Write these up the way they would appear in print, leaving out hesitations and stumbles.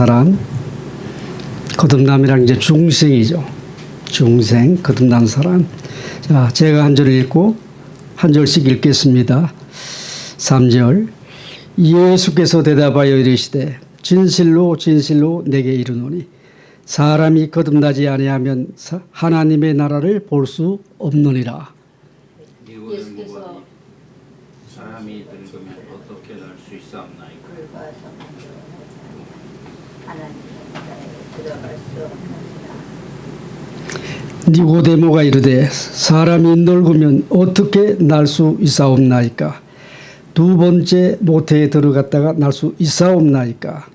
사람, 거듭남이란 이제 중생이죠. 중생, 거듭난 사람. 자, 제가 한 절 읽고 한 절씩 읽겠습니다. 3절. 예수께서 대답하여 이르시되 진실로 진실로 내게 이르노니 사람이 거듭나지 아니하면 하나님의 나라를 볼 수 없느니라. 예수께서 사람이 늙으면 어떻게 날 수 있사옵나이까? 하나님의 나라에 들어갈 수 없느니라. 니고데모가 이르되 사람이 늙으면 어떻게 날 수 있사옵나이까? 두 번째 모태에 들어갔다가 날 수 있사옵나이까?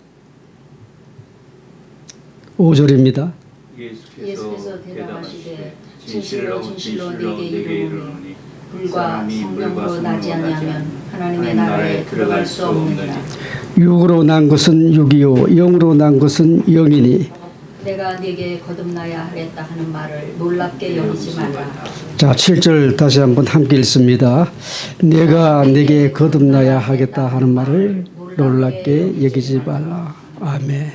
5절입니다. 예수께서 대답하시되 진실로 진실로 내게 이르노니 불과 성령으로 나지 아니하면 하나님의 나라에 들어갈 수 없느니라. 육으로 난 것은 육이요 영으로 난 것은 영이니. 내가 네게 거듭나야 하겠다 하는 말을 놀랍게 여기지 말라. 자, 7절 다시 한번 함께 읽습니다. 내가 내게 거듭나야 하겠다 하는 말을 놀랍게 여기지 말라. 아멘.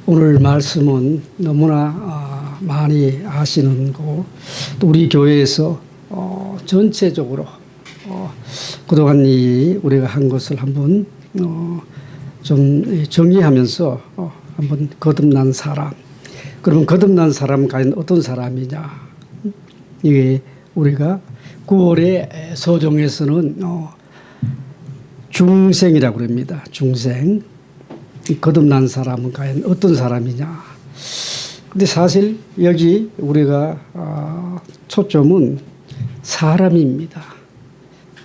오늘 말씀은 너무나 많이 아시는 거, 또 우리 교회에서 전체적으로 그동안 우리가 한 것을 한번 좀 정리하면서 한번 거듭난 사람. 그러면 거듭난 사람은 과연 어떤 사람이냐? 이게 우리가 9월의 서정에서는 중생이라고 합니다. 중생. 거듭난 사람은 과연 어떤 사람이냐? 근데 사실 여기 우리가 초점은 사람입니다.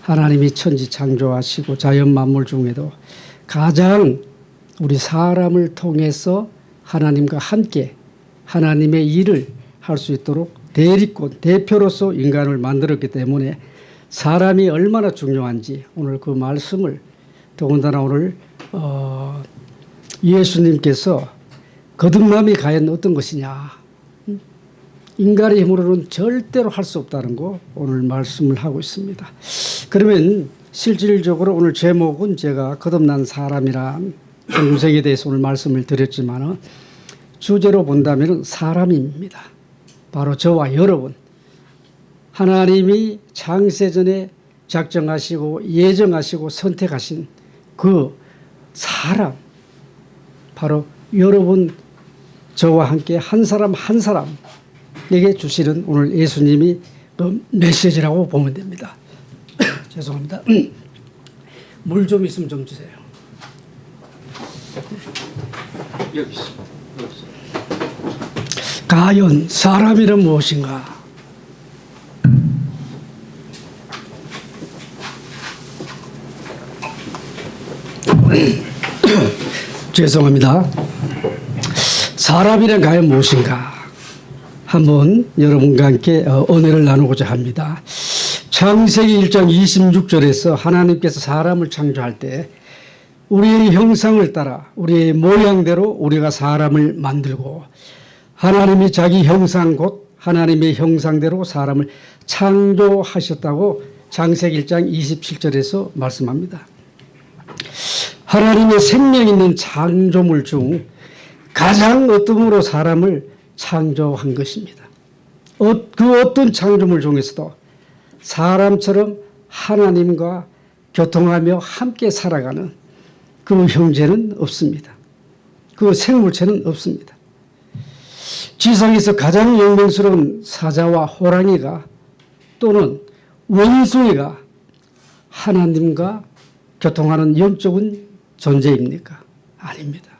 하나님이 천지 창조하시고 자연 만물 중에도 가장 우리 사람을 통해서 하나님과 함께 하나님의 일을 할 수 있도록 대리권, 대표로서 인간을 만들었기 때문에 사람이 얼마나 중요한지 오늘 그 말씀을 더군다나 오늘 예수님께서 거듭남이 과연 어떤 것이냐. 인간의 힘으로는 절대로 할 수 없다는 거 오늘 말씀을 하고 있습니다. 그러면 실질적으로 오늘 제목은 제가 거듭난 사람이란 중생에 대해서 오늘 말씀을 드렸지만 주제로 본다면 사람입니다. 바로 저와 여러분. 하나님이 창세전에 작정하시고 예정하시고 선택하신 그 사람, 바로 여러분 저와 함께 한 사람 한 사람에게 주시는 오늘 예수님이 그 메시지라고 보면 됩니다. 죄송합니다. 물 좀 있으면 좀 주세요. 여기 있어. 과연 사람이란 무엇인가? 죄송합니다. 사람이란 과연 무엇인가? 한번 여러분과 함께 은혜를 나누고자 합니다. 창세기 1장 26절에서 하나님께서 사람을 창조할 때 우리의 형상을 따라 우리의 모양대로 우리가 사람을 만들고 하나님이 자기 형상 곧 하나님의 형상대로 사람을 창조하셨다고 창세기 1장 27절에서 말씀합니다. 하나님의 생명 있는 창조물 중 가장 어둠으로 사람을 창조한 것입니다. 그 어떤 창조물 중에서도 사람처럼 하나님과 교통하며 함께 살아가는 그 형제는 없습니다. 그 생물체는 없습니다. 지상에서 가장 영맹스러운 사자와 호랑이가 또는 원숭이가 하나님과 교통하는 영적인 존재입니까? 아닙니다.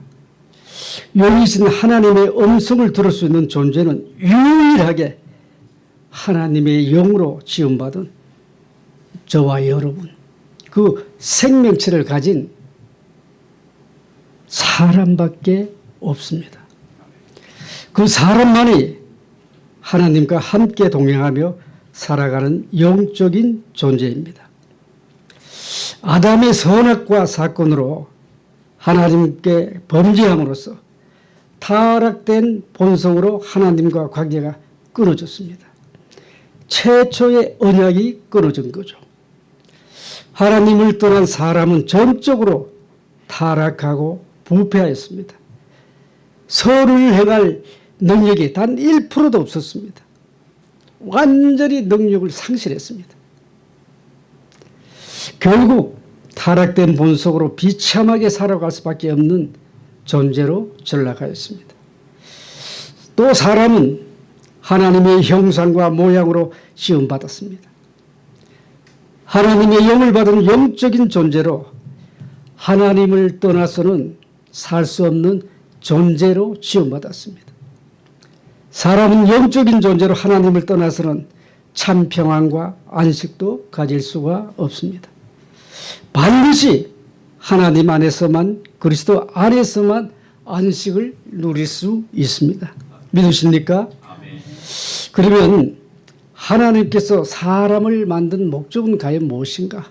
여기 있는 하나님의 음성을 들을 수 있는 존재는 유일하게 하나님의 영으로 지음받은 저와 여러분, 그 생명체를 가진 사람밖에 없습니다. 그 사람만이 하나님과 함께 동행하며 살아가는 영적인 존재입니다. 아담의 선악과 사건으로 하나님께 범죄함으로써 타락된 본성으로 하나님과 관계가 끊어졌습니다. 최초의 언약이 끊어진 거죠. 하나님을 떠난 사람은 전적으로 타락하고 부패하였습니다. 선을 행할 능력이 단 1%도 없었습니다. 완전히 능력을 상실했습니다. 결국 타락된 본속으로 비참하게 살아갈 수밖에 없는 존재로 전락하였습니다. 또 사람은 하나님의 형상과 모양으로 지음받았습니다. 하나님의 영을 받은 영적인 존재로 하나님을 떠나서는 살 수 없는 존재로 지음받았습니다. 사람은 영적인 존재로 하나님을 떠나서는 참 평안과 안식도 가질 수가 없습니다. 반드시 하나님 안에서만, 그리스도 안에서만 안식을 누릴 수 있습니다. 믿으십니까? 그러면 하나님께서 사람을 만든 목적은 과연 무엇인가?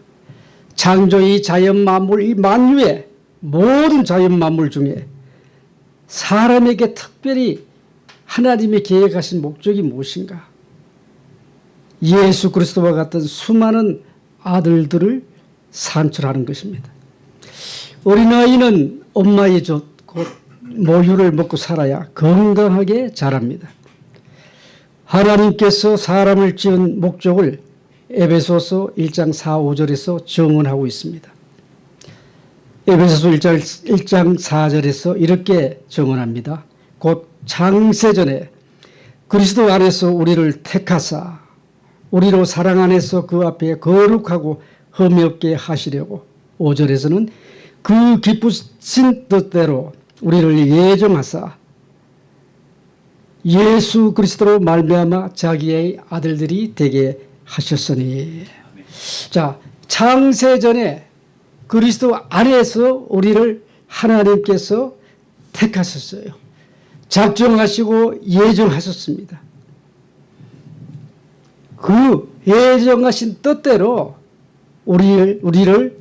창조 이 자연 만물, 이 만유의 모든 자연 만물 중에 사람에게 특별히 하나님이 계획하신 목적이 무엇인가? 예수 그리스도와 같은 수많은 아들들을 산출하는 것입니다. 어린아이는 엄마의 젖, 곧 모유를 먹고 살아야 건강하게 자랍니다. 하나님께서 사람을 지은 목적을 에베소서 1장 4, 5절에서 증언하고 있습니다. 에베소서 1장 4절에서 이렇게 증언합니다. 곧 창세전에 그리스도 안에서 우리를 택하사 우리로 사랑 안에서 그 앞에 거룩하고 흠이 없게 하시려고 5절에서는 그 기쁘신 뜻대로 우리를 예정하사 예수 그리스도로 말미암아 자기의 아들들이 되게 하셨으니. 자, 창세전에 그리스도 안에서 우리를 하나님께서 택하셨어요. 작정하시고 예정하셨습니다. 그 예정하신 뜻대로 우리를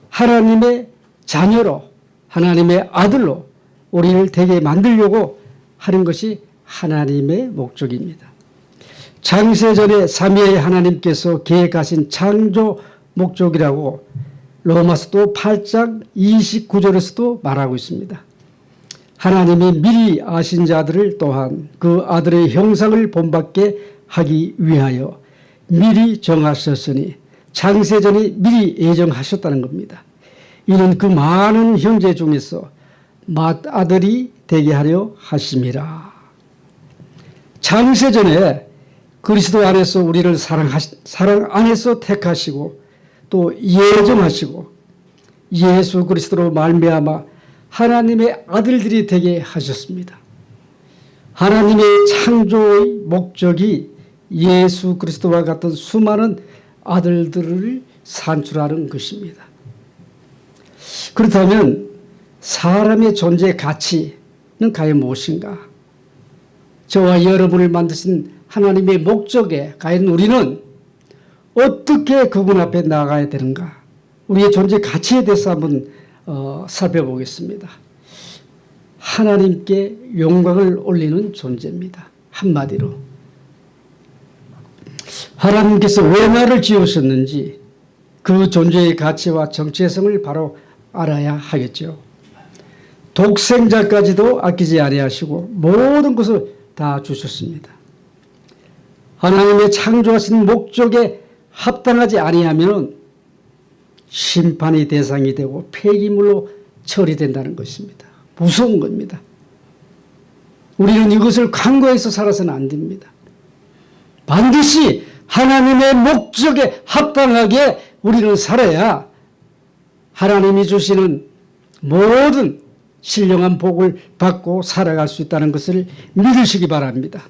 하나님의 자녀로, 하나님의 아들로 우리를 되게 만들려고 하는 것이 하나님의 목적입니다. 창세전에 삼위의 하나님께서 계획하신 창조 목적이라고 로마서도 8장 29절에서도 말하고 있습니다. 하나님이 미리 아신 자들을 또한 그 아들의 형상을 본받게 하기 위하여 미리 정하셨으니 창세전에 미리 예정하셨다는 겁니다. 이는 그 많은 형제 중에서 맏아들이 되게 하려 하심이라. 창세전에 그리스도 안에서 우리를 사랑 안에서 택하시고 또 예정하시고 예수 그리스도로 말미암아 하나님의 아들들이 되게 하셨습니다. 하나님의 창조의 목적이 예수 그리스도와 같은 수많은 아들들을 산출하는 것입니다. 그렇다면 사람의 존재 가치는 과연 무엇인가? 저와 여러분을 만드신 하나님의 목적에 과연 우리는 어떻게 그분 앞에 나가야 되는가? 우리의 존재 가치에 대해서 한번 살펴보겠습니다. 하나님께 영광을 올리는 존재입니다. 한마디로. 하나님께서 왜 나를 지으셨는지 그 존재의 가치와 정체성을 바로 알아야 하겠죠. 독생자까지도 아끼지 아니하시고 모든 것을 다 주셨습니다. 하나님의 창조하신 목적에 합당하지 아니하면 심판의 대상이 되고 폐기물로 처리된다는 것입니다. 무서운 겁니다. 우리는 이것을 간과해서 살아서는 안 됩니다. 반드시 하나님의 목적에 합당하게 우리는 살아야 하나님이 주시는 모든 신령한 복을 받고 살아갈 수 있다는 것을 믿으시기 바랍니다.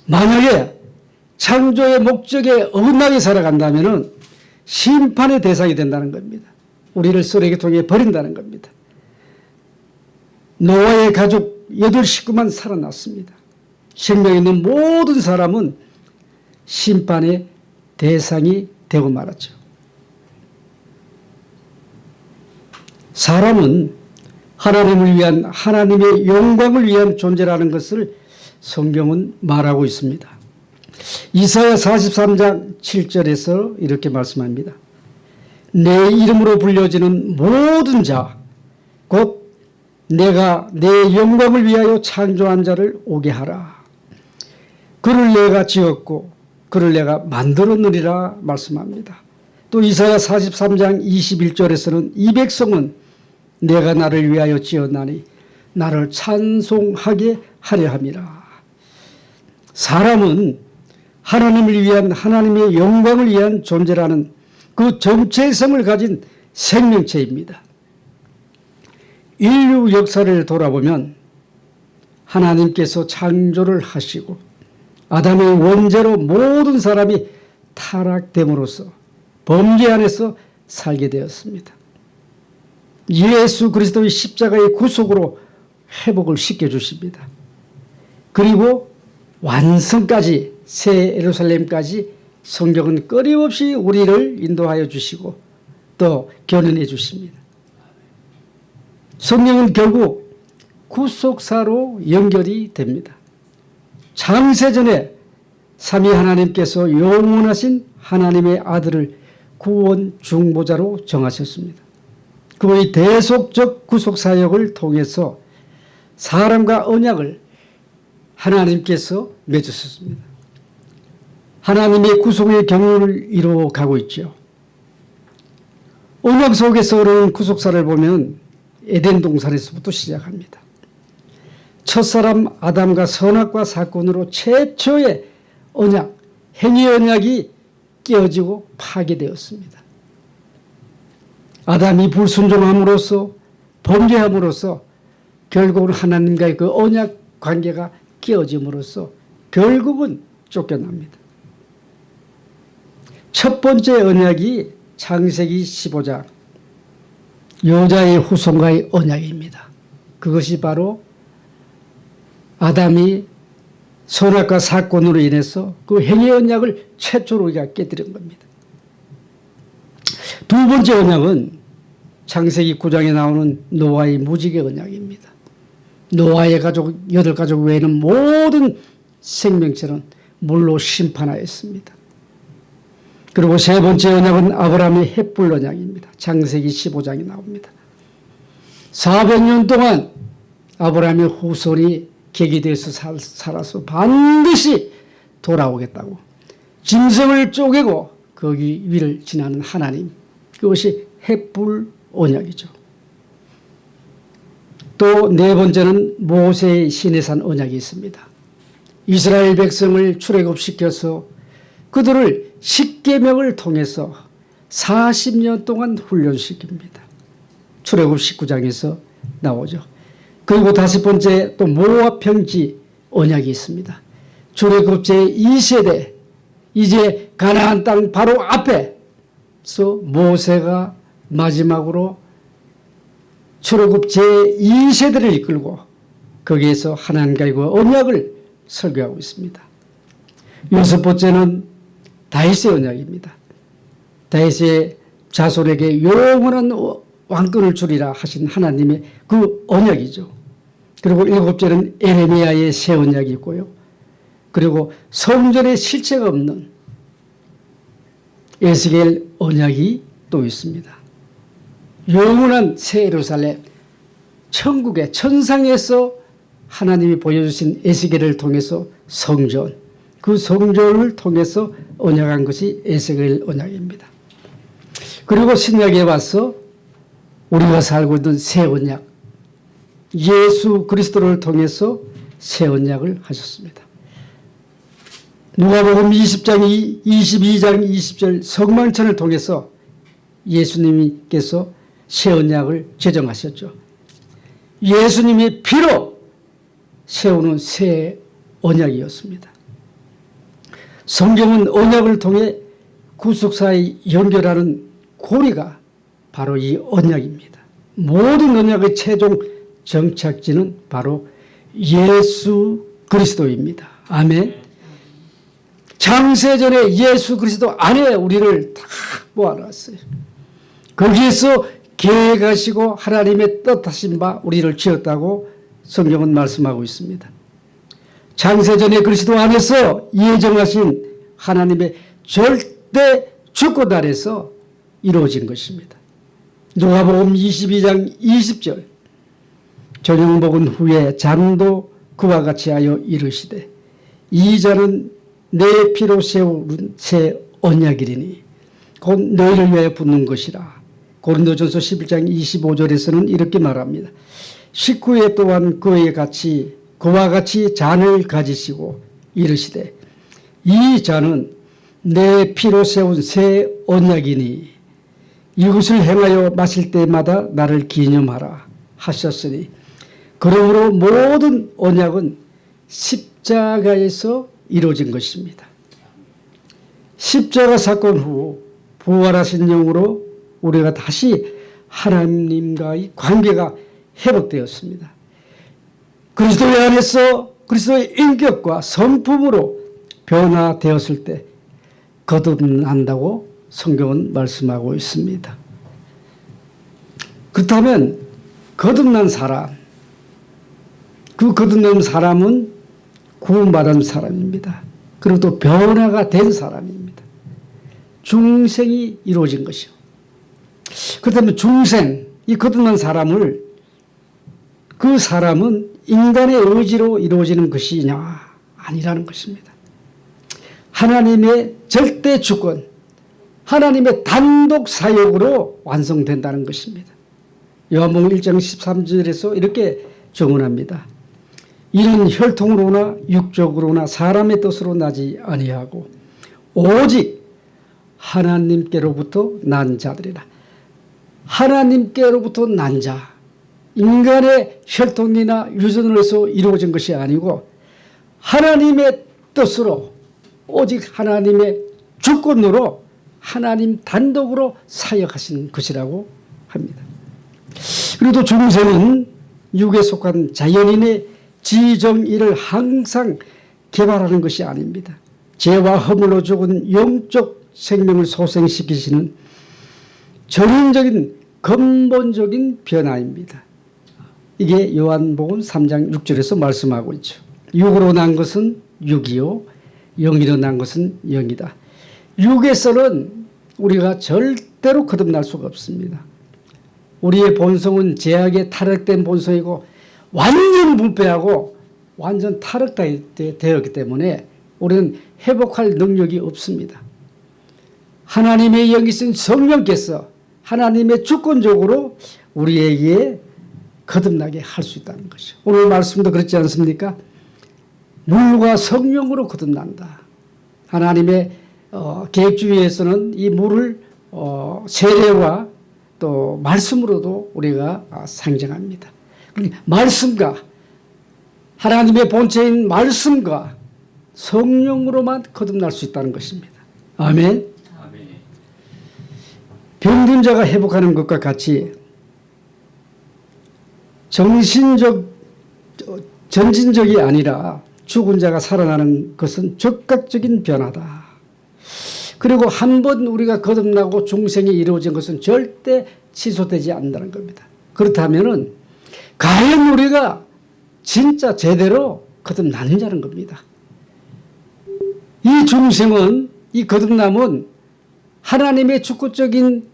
만약에 창조의 목적에 어긋나게 살아간다면 심판의 대상이 된다는 겁니다. 우리를 쓰레기통에 버린다는 겁니다. 노아의 가족 8식구만 살아났습니다. 생명 있는 모든 사람은 심판의 대상이 되고 말았죠. 사람은 하나님을 위한, 하나님의 영광을 위한 존재라는 것을 성경은 말하고 있습니다. 이사야 43장 7절에서 이렇게 말씀합니다. 내 이름으로 불려지는 모든 자, 내가 내 영광을 위하여 창조한 자를 오게 하라. 그를 내가 지었고 그를 내가 만들었느니라 말씀합니다. 또 이사야 43장 21절에서는 이 백성은 내가 나를 위하여 지었나니 나를 찬송하게 하려 함이라. 사람은 하나님을 위한, 하나님의 영광을 위한 존재라는 그 정체성을 가진 생명체입니다. 인류 역사를 돌아보면 하나님께서 창조를 하시고 아담의 원죄로 모든 사람이 타락됨으로써 범죄 안에서 살게 되었습니다. 예수 그리스도의 십자가의 구속으로 회복을 시켜주십니다. 그리고 완성까지, 새 예루살렘까지 성경은 끊임없이 우리를 인도하여 주시고 또 견인해 주십니다. 성경은 결국 구속사로 연결이 됩니다. 창세전에 삼위 하나님께서 영원하신 하나님의 아들을 구원 중보자로 정하셨습니다. 그의 대속적 구속사역을 통해서 사람과 언약을 하나님께서 맺으셨습니다. 하나님의 구속의 경륜을 이루어가고 있죠. 언약 속에서 오르는 구속사를 보면 에덴 동산에서부터 시작합니다. 첫사람 아담과 선악과 사건으로 최초의 언약, 행위 언약이 깨어지고 파괴되었습니다. 아담이 불순종함으로써, 범죄함으로써 결국은 하나님과의 그 언약 관계가 깨어짐으로써 결국은 쫓겨납니다. 첫 번째 언약이 창세기 15장 여자의 후손과의 언약입니다. 그것이 바로 아담이 선악과 사건으로 인해서 그 행위 언약을 최초로 우리가 깨뜨린 겁니다. 두 번째 언약은 창세기 9장에 나오는 노아의 무지개 언약입니다. 노아의 가족, 8가족 외에는 모든 생명체는 물로 심판하였습니다. 그리고 세 번째 언약은 아브라함의 햇불 언약입니다. 창세기 15장에 나옵니다. 400년 동안 아브라함의 후손이 계기되어서 살아서 반드시 돌아오겠다고 짐승을 쪼개고 거기 위를 지나는 하나님, 그것이 햇불 언약이죠. 또 네 번째는 모세의 시내산 언약이 있습니다. 이스라엘 백성을 출애굽시켜서 그들을 십계명을 통해서 40년 동안 훈련시킵니다. 출애굽 19장에서 나오죠. 그리고 다섯 번째 또 모압 평지 언약이 있습니다. 출애굽 제2세대, 이제 가나안 땅 바로 앞에서 모세가 마지막으로 출애굽 제2세대를 이끌고 거기에서 하나님과의 언약을 설교하고 있습니다. 여섯 번째는 다윗의 언약입니다. 다윗의 자손에게 영원한 왕권을 주리라 하신 하나님의 그 언약이죠. 그리고 일곱째는 에레미야의 새 언약이 있고요. 그리고 성전에 실체가 없는 에스겔 언약이 또 있습니다. 영원한 새 예루살렘, 천국의 천상에서 하나님이 보여주신 에스겔을 통해서 성전, 그 성전을 통해서 언약한 것이 에스겔 언약입니다. 그리고 신약에 와서 우리가 살고 있는 새 언약, 예수 그리스도를 통해서 새 언약을 하셨습니다. 누가복음 20장 22장 20절 성만찬을 통해서 예수님께서 새 언약을 제정하셨죠. 예수님의 피로 세우는 새 언약이었습니다. 성경은 언약을 통해 구속사에 연결하는 고리가 바로 이 언약입니다. 모든 언약의 최종 정착지는 바로 예수 그리스도입니다. 아멘. 창세전에 예수 그리스도 안에 우리를 다 모아놨어요. 거기에서 계획하시고 하나님의 뜻하신 바 우리를 지었다고 성경은 말씀하고 있습니다. 창세전에 그리스도 안에서 예정하신 하나님의 절대 주권 아래서 이루어진 것입니다. 누가복음 22장 20절 저녁 먹은 후에 잔도 그와 같이 하여 이르시되 이 잔은 내 피로 세운 새 언약이리니 곧 너희를 위하여 붓는 것이라. 고린도전서 11장 25절에서는 이렇게 말합니다. 식후에 또한 그와 같이 잔을 가지시고 이르시되 이 잔은 내 피로 세운 새 언약이니 이것을 행하여 마실 때마다 나를 기념하라 하셨으니 그러므로 모든 언약은 십자가에서 이루어진 것입니다. 십자가 사건 후 부활하신 영으로 우리가 다시 하나님과의 관계가 회복되었습니다. 그리스도의 안에서 그리스도의 인격과 성품으로 변화되었을 때 거듭난다고 성경은 말씀하고 있습니다. 그렇다면 거듭난 사람, 그 거듭난 사람은 구원받은 사람입니다. 그리고 또 변화가 된 사람입니다. 중생이 이루어진 것이요. 그렇다면 중생, 이 거듭난 사람을 그 사람은 인간의 의지로 이루어지는 것이냐? 아니라는 것입니다. 하나님의 절대 주권, 하나님의 단독 사역으로 완성된다는 것입니다. 요한복음 1장 13절에서 이렇게 증언합니다. 이는 혈통으로나 육적으로나 사람의 뜻으로 나지 아니하고 오직 하나님께로부터 난 자들이라. 하나님께로부터 난 자, 인간의 혈통이나 유전으로 해서 이루어진 것이 아니고 하나님의 뜻으로 오직 하나님의 주권으로 하나님 단독으로 사역하신 것이라고 합니다. 그리고 또 중생은 육에 속한 자연인의 지정의를 항상 개발하는 것이 아닙니다. 죄와 허물로 죽은 영적 생명을 소생시키시는 전인적인 근본적인 변화입니다. 이게 요한복음 3장 6절에서 말씀하고 있죠. 육으로 난 것은 육이요 영이로 난 것은 영이다. 육에서는 우리가 절대로 거듭날 수가 없습니다. 우리의 본성은 죄악에 타락된 본성이고 완전 부패하고 완전 타락되었기 때문에 우리는 회복할 능력이 없습니다. 하나님의 영이신 성령께서 하나님의 주권적으로 우리에게 거듭나게 할 수 있다는 것이죠. 오늘 말씀도 그렇지 않습니까? 물과 성령으로 거듭난다. 하나님의 계획주의에서는 이 물을 세례와 또 말씀으로도 우리가 상징합니다. 말씀과 하나님의 본체인 말씀과 성령으로만 거듭날 수 있다는 것입니다. 아멘. 아멘. 병든 자가 회복하는 것과 같이 전진적이 아니라 죽은 자가 살아나는 것은 즉각적인 변화다. 그리고 한 번 우리가 거듭나고 중생이 이루어진 것은 절대 취소되지 않는다는 겁니다. 그렇다면 과연 우리가 진짜 제대로 거듭나느냐는 겁니다. 이 중생은, 이 거듭남은 하나님의 주권적인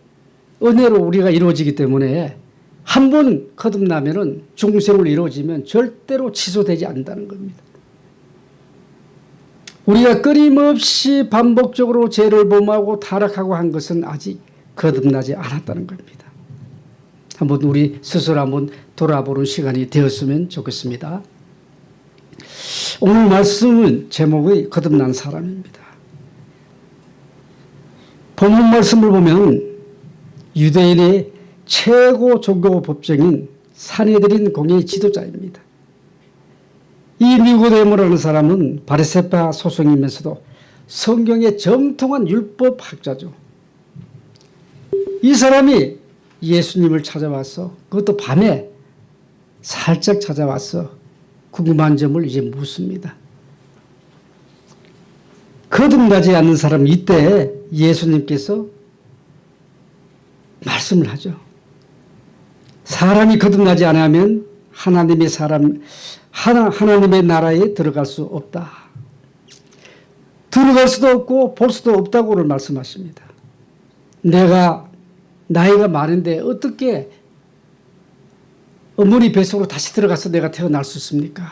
은혜로 우리가 이루어지기 때문에 한 번 거듭나면 중생으로 이루어지면 절대로 취소되지 않는다는 겁니다. 우리가 끊임없이 반복적으로 죄를 범하고 타락하고 한 것은 아직 거듭나지 않았다는 겁니다. 한번 우리 스스로 한번 돌아보는 시간이 되었으면 좋겠습니다. 오늘 말씀은 제목이 거듭난 사람입니다. 본문 말씀을 보면 유대인의 최고 종교 법정인 산헤드린 공의 지도자입니다. 이 니고데모라는 사람은 바리새파 소속이면서도 성경의 정통한 율법학자죠. 이 사람이 예수님을 찾아와서, 그것도 밤에 살짝 찾아와서 궁금한 점을 이제 묻습니다. 거듭나지 않는 사람, 이때 예수님께서 말씀을 하죠. 사람이 거듭나지 않으면 하나님의 나라에 들어갈 수 없다. 들어갈 수도 없고 볼 수도 없다고 오늘 말씀하십니다. 내가 나이가 많은데 어떻게 어머니 뱃속으로 다시 들어가서 내가 태어날 수 있습니까?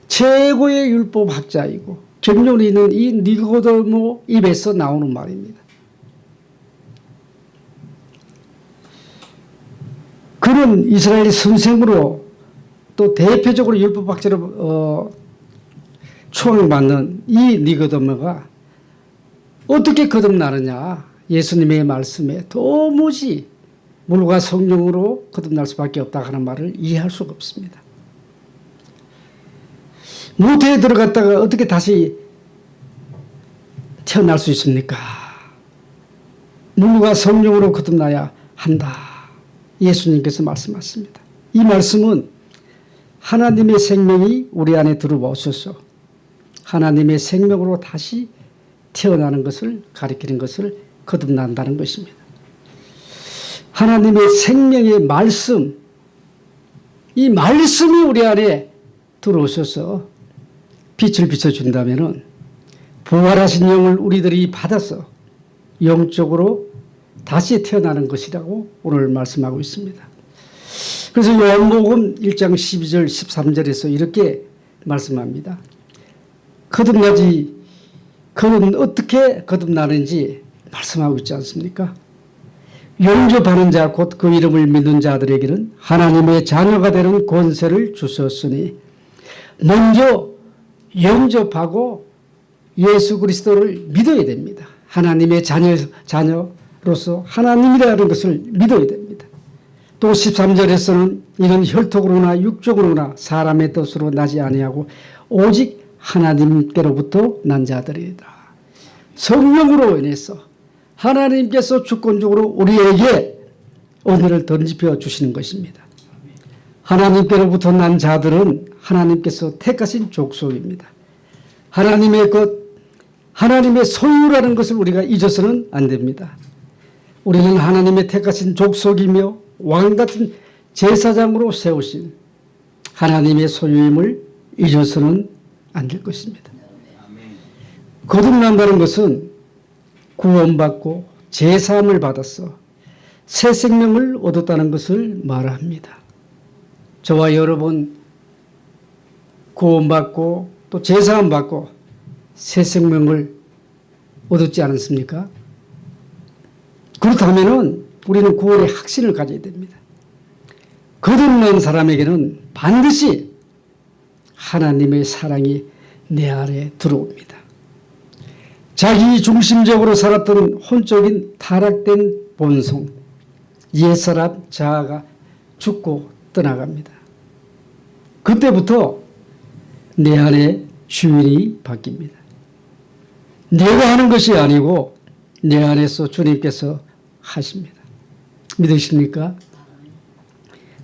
최고의 율법학자이고 경륜이 있는 이 니고데모 입에서 나오는 말입니다. 그는 이스라엘 선생으로 또 대표적으로 율법학자로 추앙받는 이 니고데모가 어떻게 거듭나느냐? 예수님의 말씀에 도무지 물과 성령으로 거듭날 수밖에 없다 하는 말을 이해할 수가 없습니다. 모태에 들어갔다가 어떻게 다시 태어날 수 있습니까? 물과 성령으로 거듭나야 한다. 예수님께서 말씀하십니다. 이 말씀은 하나님의 생명이 우리 안에 들어오셔서 하나님의 생명으로 다시 태어나는 것을 가리키는 것을 거듭난다는 것입니다. 하나님의 생명의 말씀, 이 말씀이 우리 안에 들어오셔서 빛을 비춰준다면 부활하신 영을 우리들이 받아서 영적으로 다시 태어나는 것이라고 오늘 말씀하고 있습니다. 그래서 요한복음 1장 12절 13절에서 이렇게 말씀합니다. 그는 어떻게 거듭나는지 말씀하고 있지 않습니까? 영접하는 자 곧 그 이름을 믿는 자들에게는 하나님의 자녀가 되는 권세를 주셨으니 먼저 영접하고 예수 그리스도를 믿어야 됩니다. 하나님의 자녀로서 하나님이라는 것을 믿어야 됩니다. 또 13절에서는 이는 혈통으로나 육적으로나 사람의 뜻으로 나지 아니하고 오직 하나님께로부터 난 자들이다. 성령으로 인해서 하나님께서 주권적으로 우리에게 은혜를 던집혀 주시는 것입니다. 하나님께로부터 난 자들은 하나님께서 택하신 족속입니다. 하나님의 소유라는 것을 우리가 잊어서는 안 됩니다. 우리는 하나님의 택하신 족속이며 왕같은 제사장으로 세우신 하나님의 소유임을 잊어서는 안 될 것입니다. 거듭난다는 것은 구원받고 제사함을 받아서 새 생명을 얻었다는 것을 말합니다. 저와 여러분 구원받고 또 제사함 받고 새 생명을 얻었지 않았습니까? 그렇다면 우리는 구원의 확신을 가져야 됩니다. 거듭난 사람에게는 반드시 하나님의 사랑이 내 안에 들어옵니다. 자기 중심적으로 살았던 혼적인 타락된 본성, 옛사람 자아가 죽고 떠나갑니다. 그때부터 내 안에 주인이 바뀝니다. 내가 하는 것이 아니고 내 안에서 주님께서 하십니다. 믿으십니까?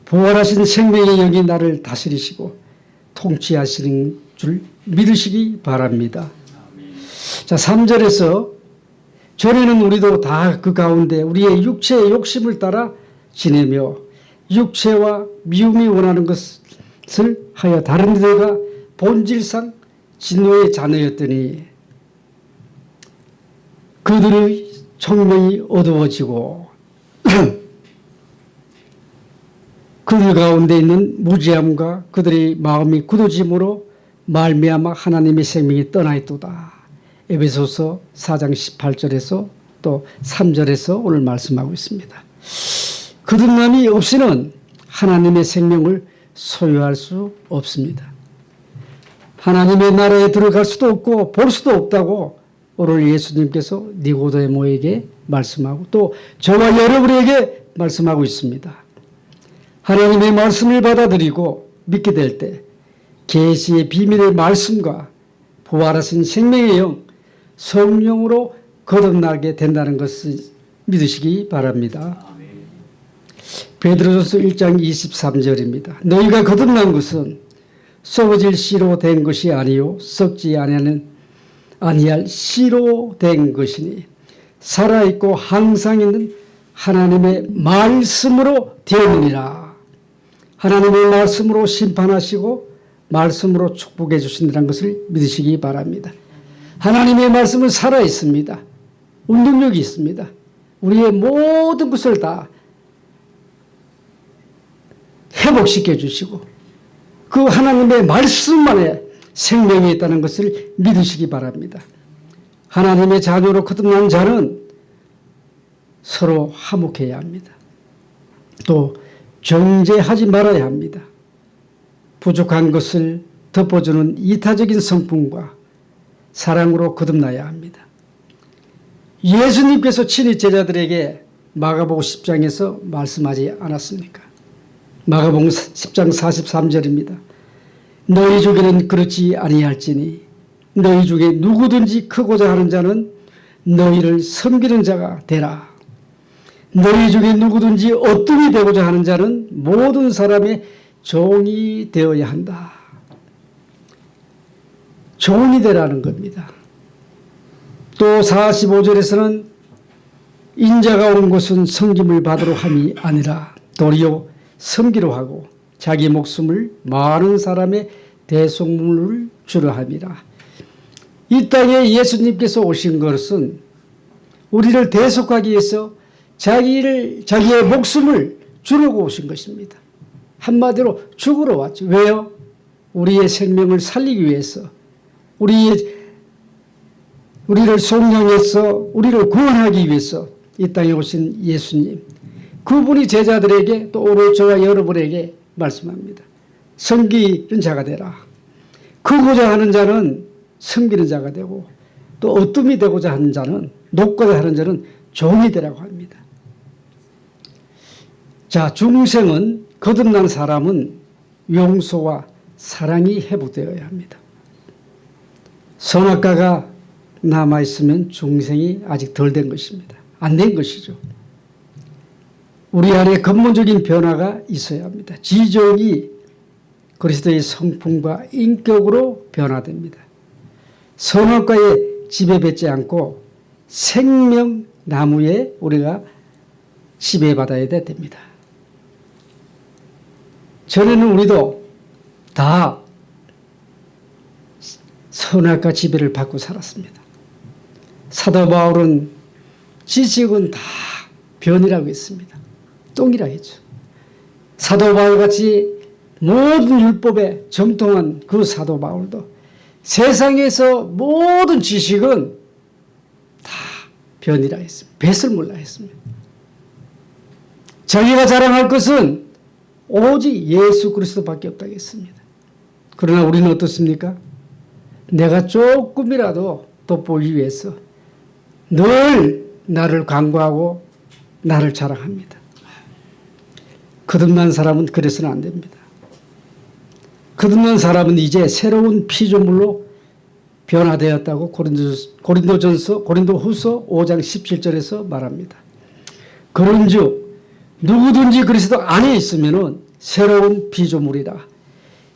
부활하신 생명의 영이 나를 다스리시고 통치하시는 줄 믿으시기 바랍니다. 자, 3절에서 전에는 우리도 다 그 가운데 우리의 육체의 욕심을 따라 지내며 육체와 미움이 원하는 것을 하여 다른 이들과 본질상 진노의 자녀였더니 그들의 청명이 어두워지고 그들 가운데 있는 무지함과 그들의 마음이 굳어짐으로 말미암아 하나님의 생명이 떠나 있도다. 에베소서 4장 18절에서 또 3절에서 오늘 말씀하고 있습니다. 거듭남이 없이는 하나님의 생명을 소유할 수 없습니다. 하나님의 나라에 들어갈 수도 없고 볼 수도 없다고 오늘 예수님께서 니고데모에게 말씀하고 또 저와 여러분에게 말씀하고 있습니다. 하나님의 말씀을 받아들이고 믿게 될 때 계시의 비밀의 말씀과 부활하신 생명의 영, 성령으로 거듭나게 된다는 것을 믿으시기 바랍니다. 베드로전서 1장 23절입니다. 너희가 거듭난 것은 썩어질 씨로 된 것이 아니요 썩지 아니할 씨로 된 것이니 살아있고 항상 있는 하나님의 말씀으로 되었느니라. 하나님의 말씀으로 심판하시고 말씀으로 축복해 주신다는 것을 믿으시기 바랍니다. 하나님의 말씀은 살아있습니다. 운동력이 있습니다. 우리의 모든 것을 다 회복시켜 주시고 그 하나님의 말씀 안에 생명이 있다는 것을 믿으시기 바랍니다. 하나님의 자녀로 거듭난 자는 서로 화목해야 합니다. 또 정죄하지 말아야 합니다. 부족한 것을 덮어주는 이타적인 성품과 사랑으로 거듭나야 합니다. 예수님께서 친히 제자들에게 마가복음 10장에서 말씀하지 않았습니까? 마가복음 10장 43절입니다. 너희 중에는 그렇지 아니할지니 너희 중에 누구든지 크고자 하는 자는 너희를 섬기는 자가 되라. 너희 중에 누구든지 어둠이 되고자 하는 자는 모든 사람의 종이 되어야 한다. 종이 되라는 겁니다. 또 45절에서는 인자가 온 것은 섬김을 받으러 함이 아니라 도리어 섬기러 하고 자기 목숨을 많은 사람의 대속물을 주려 함이라. 이 땅에 예수님께서 오신 것은 우리를 대속하기 위해서 자기의 목숨을 주려고 오신 것입니다. 한마디로 죽으러 왔죠. 왜요? 우리의 생명을 살리기 위해서, 우리를 속량해서 우리를 구원하기 위해서 이 땅에 오신 예수님, 그분이 제자들에게 또 오늘 저와 여러분에게 말씀합니다. 섬기는 자가 되라. 크고자 하는 자는 섬기는 자가 되고 또 어둠이 되고자 하는 자는, 높고자 하는 자는 종이 되라고 합니다. 자, 중생은, 거듭난 사람은 용서와 사랑이 회복되어야 합니다. 선악과가 남아있으면 중생이 아직 덜 된 것입니다. 안 된 것이죠. 우리 안에 근본적인 변화가 있어야 합니다. 지적이 그리스도의 성품과 인격으로 변화됩니다. 선악과에 지배받지 않고 생명나무에 우리가 지배받아야 됩니다. 전에는 우리도 다 선악과 지배를 받고 살았습니다. 사도 바울은 지식은 다 변이라고 했습니다. 똥이라고 했죠. 사도 바울같이 모든 율법에 정통한 그 사도 바울도 세상에서 모든 지식은 다 변이라고 했습니다. 뱃을 몰라 했습니다. 자기가 자랑할 것은 오직 예수 그리스도밖에 없다고 했습니다. 그러나 우리는 어떻습니까? 내가 조금이라도 돋보이기 위해서 늘 나를 광고하고 나를 자랑합니다. 거듭난 사람은 그래서는 안 됩니다. 거듭난 사람은 이제 새로운 피조물로 변화되었다고 고린도후서 5장 17절에서 말합니다. 그런즉 누구든지 그리스도 안에 있으면은 새로운 피조물이라.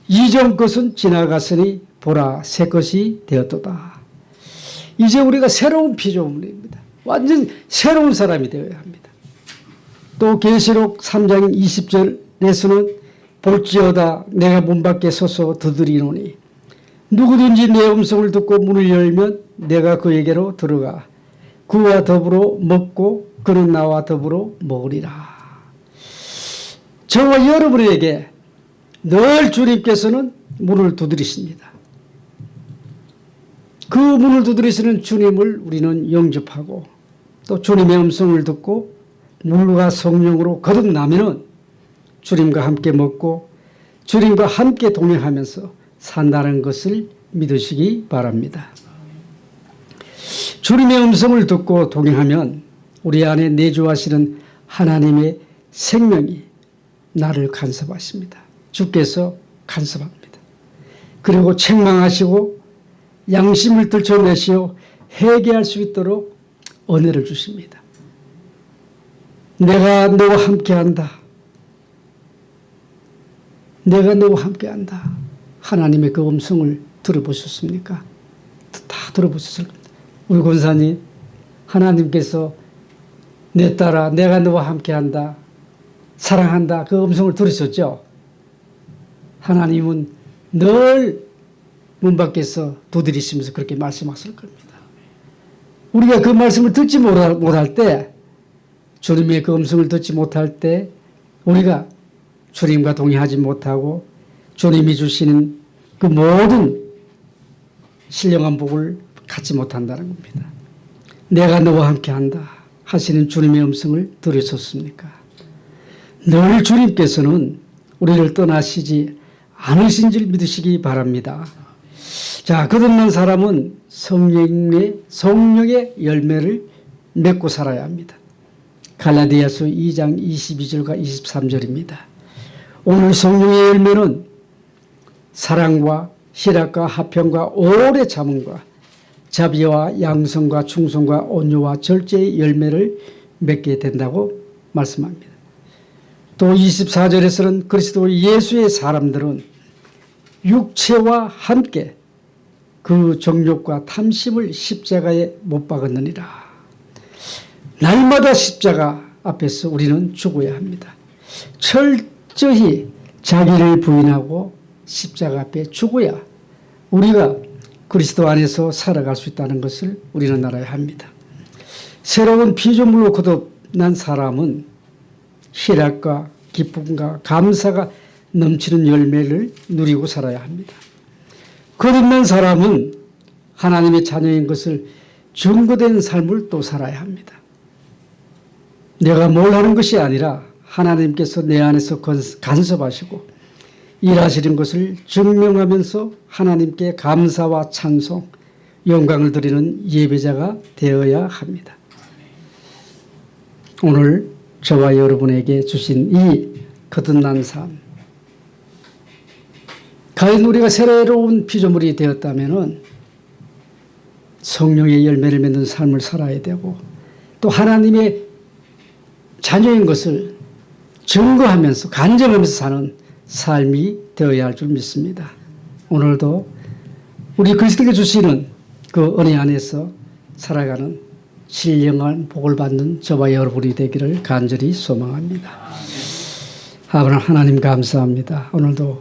이전 것은 지나갔으니 보라 새 것이 되었도다. 이제 우리가 새로운 피조물입니다. 완전 새로운 사람이 되어야 합니다. 또 계시록 3장 20절에서는 볼지어다 내가 문 밖에 서서 두드리노니 누구든지 내 음성을 듣고 문을 열면 내가 그에게로 들어가 그와 더불어 먹고 그는 나와 더불어 먹으리라. 저와 여러분에게 늘 주님께서는 문을 두드리십니다. 그 문을 두드리시는 주님을 우리는 영접하고 또 주님의 음성을 듣고 물과 성령으로 거듭나면은 주님과 함께 먹고 주님과 함께 동행하면서 산다는 것을 믿으시기 바랍니다. 주님의 음성을 듣고 동행하면 우리 안에 내주하시는 하나님의 생명이 나를 간섭하십니다. 주께서 간섭합니다. 그리고 책망하시고 양심을 들춰내시어 회개할 수 있도록 은혜를 주십니다. 내가 너와 함께한다. 내가 너와 함께한다. 하나님의 그 음성을 들어보셨습니까? 다 들어보셨을 겁니다. 우리 권사님, 하나님께서 내 딸아 내가 너와 함께한다. 사랑한다. 그 음성을 들으셨죠? 하나님은 늘 문 밖에서 두드리시면서 그렇게 말씀하실 겁니다. 우리가 그 말씀을 듣지 못할 때, 주님의 그 음성을 듣지 못할 때 우리가 주님과 동의하지 못하고 주님이 주시는 그 모든 신령한 복을 갖지 못한다는 겁니다. 내가 너와 함께한다 하시는 주님의 음성을 들으셨습니까? 늘 주님께서는 우리를 떠나시지 않으신 줄 믿으시기 바랍니다. 자, 거듭난 사람은 성령의 열매를 맺고 살아야 합니다. 갈라디아서 2장 22절과 23절입니다. 오늘 성령의 열매는 사랑과 희락과 화평과 오래 참음과 자비와 양성과 충성과 온유와 절제의 열매를 맺게 된다고 말씀합니다. 또 24절에서는 그리스도 예수의 사람들은 육체와 함께 그 정욕과 탐심을 십자가에 못 박았느니라. 날마다 십자가 앞에서 우리는 죽어야 합니다. 철저히 자기를 부인하고 십자가 앞에 죽어야 우리가 그리스도 안에서 살아갈 수 있다는 것을 우리는 알아야 합니다. 새로운 피조물로 거듭난 사람은 희락과 기쁨과 감사가 넘치는 열매를 누리고 살아야 합니다. 거듭난 사람은 하나님의 자녀인 것을 증거된 삶을 또 살아야 합니다. 내가 뭘 하는 것이 아니라 하나님께서 내 안에서 간섭하시고 일하시는 것을 증명하면서 하나님께 감사와 찬송, 영광을 드리는 예배자가 되어야 합니다. 오늘 저와 여러분에게 주신 이 거듭난 삶, 과연 우리가 새로운 피조물이 되었다면 성령의 열매를 맺는 삶을 살아야 되고 또 하나님의 자녀인 것을 증거하면서 간증하면서 사는 삶이 되어야 할 줄 믿습니다. 오늘도 우리 그리스도께 주시는 그 은혜 안에서 살아가는 신령한 복을 받는 저와 여러분이 되기를 간절히 소망합니다. 하나님 감사합니다. 오늘도